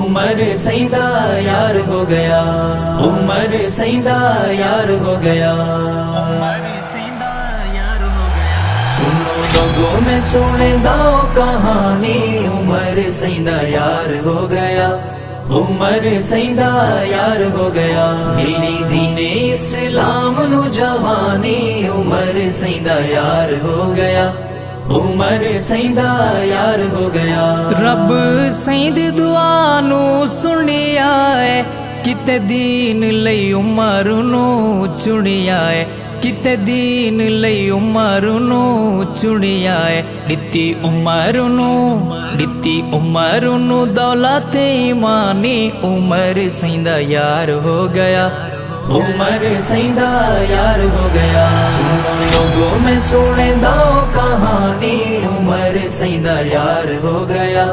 عمر سیدہ یار ہو گیا، عمر سیدہ یار ہو گیا، سنو لوگوں میں سنے داؤ کہانی، عمر سیدہ یار ہو گیا، عمر سیدہ یار ہو گیا، میری دین اسلام نو جوانی، عمر سیدہ یار ہو گیا، عمر سیدہ یار ہو گیا۔ رب سید دعا نو سنیا ہے، کتے دین لئی عمر نو چنیا ہے، کتے دین لئی عمر نو چنیا ہے، دتی عمر نو دولت ایمانی، عمر سیدہ یار ہو گیا، عمر سیدہ یار ہو گیا، سنو لوگوں میں سنے داؤ کہانی، عمر سیدہ یار ہو گیا،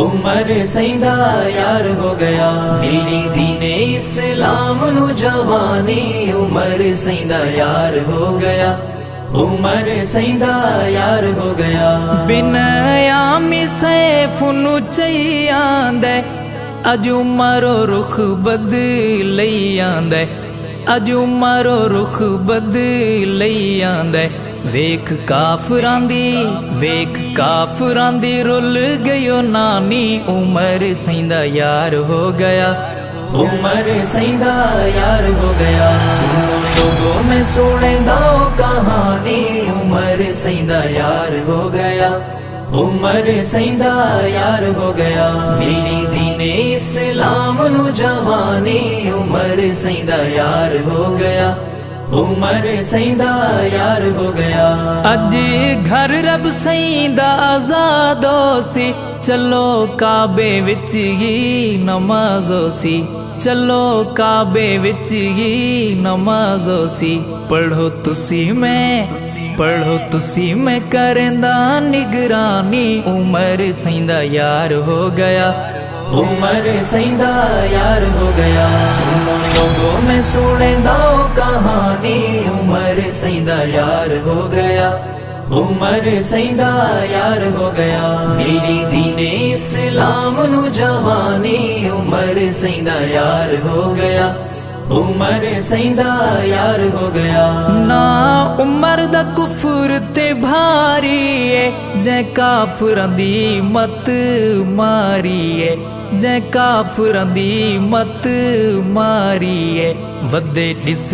عمر سیدہ یار ہو گیا، میری دین اسلام نو جوانی، عمر سیدہ یار ہو گیا، عمر سیدہ یار ہو گیا۔ بن یامی سیف نو چاہیے آندے، اج عمر رخ بدلئی آندے، اج عمر رخ بدلئی آندے، ویکھ کافراں دی رل گئیو نانی، عمر سیدہ یار ہو گیا، عمر سیدہ یار ہو گیا، سنو لوگوں میں سنے داؤ کہانی، عمر سیدہ یار ہو گیا، عمر سیدہ یار ہو گیا، میری دین اسلام نو جوانی، عمر سیدہ یار ہو گیا، عمر سیدہ یار ہو گیا۔ اج گھر رب سیدہ آزاد ہو سی، چلو کعبے وچ ہی نماز ہو سی، چلو کعبے وچ ہی نماز ہو سی، پڑھو تسی میں کرندا نگرانی، عمر سیدہ یار ہو گیا، عمر سیدہ یار ہو گیا، سنو لوگوں میں سنے داؤ کہانی، عمر سیدہ یار ہو گیا، عمر سیدہ یار ہو گیا، میری دین اسلام نو جوانی، عمر سیدہ یار ہو گیا، عمر سیدہ یار ہو گیا۔ نا عمر دا کفر تے بھاری ہے، جے کافراں دی مت ماری ہے، جے کافراں دی مت ماری ہے، ودے ڈس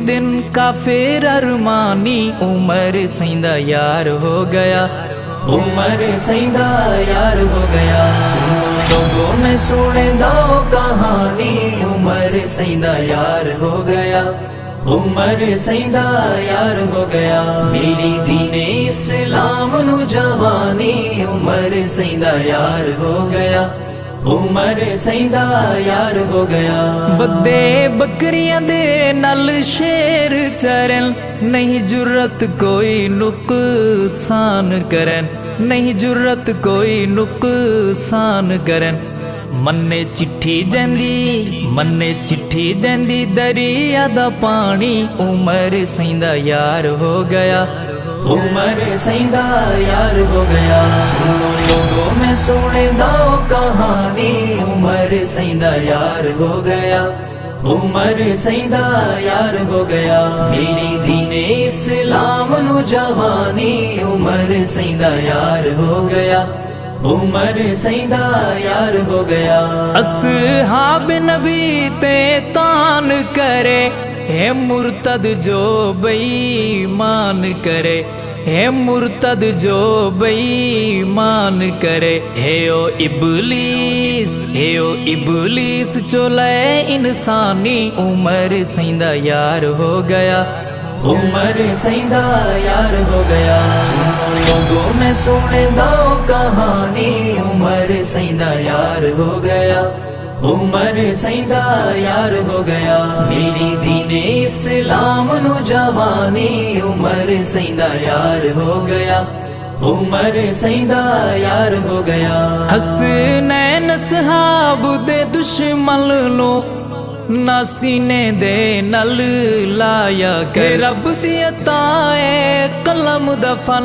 دن کافر ارمانی، عمر سیدہ یار ہو گیا، عمر سیدہ یار ہو گیا، سنو لوگوں میں سنے داؤ کہانی، عمر سیدہ یار ہو گیا، عمر سیدہ یار ہو گیا، میری دین اسلام نو جوانی، عمر سیدہ یار ہو گیا، عمر سیدہ یار ہو گیا۔ ودے بکریاں دے نال شیر چرن، نہیں جرت کوئی نقصان کرن، نہیں جرت کوئی نقصان کرن، منے چٹھی جیندی دریا دا پانی، عمر سیدہ یار ہو گیا، عمر سیدہ یار ہو گیا، سنو لوگوں میں سنے داؤ کہانی، عمر سیدہ یار ہو گیا، عمر سیدہ یار ہو گیا، میری دین اسلام نو جوانی، عمر سیدہ یار ہو گیا، عمر سیدہ یار ہو گیا۔ اصحاب نبی تے تان کرے، ہے مرتد جو بے ایمان کرے، ہے مرتد جو بے ایمان کرے، ہے او ابلیس چولے انسانی، عمر سیدہ یار ہو گیا، عمر سیدہ یار ہو گیا، سنو لوگوں میں سنے داؤ کہانی، عمر سیدہ یار ہو گیا، عمر سیدہ یار ہو گیا، میری دین اسلام نو جوانی، عمر سیدہ یار ہو گیا، عمر سیدہ یار ہو گیا۔ حسنین صحاب دے دشمن نو نہ سینے دے نل لایا کہ رب دی عطا ہے قلم دا فن،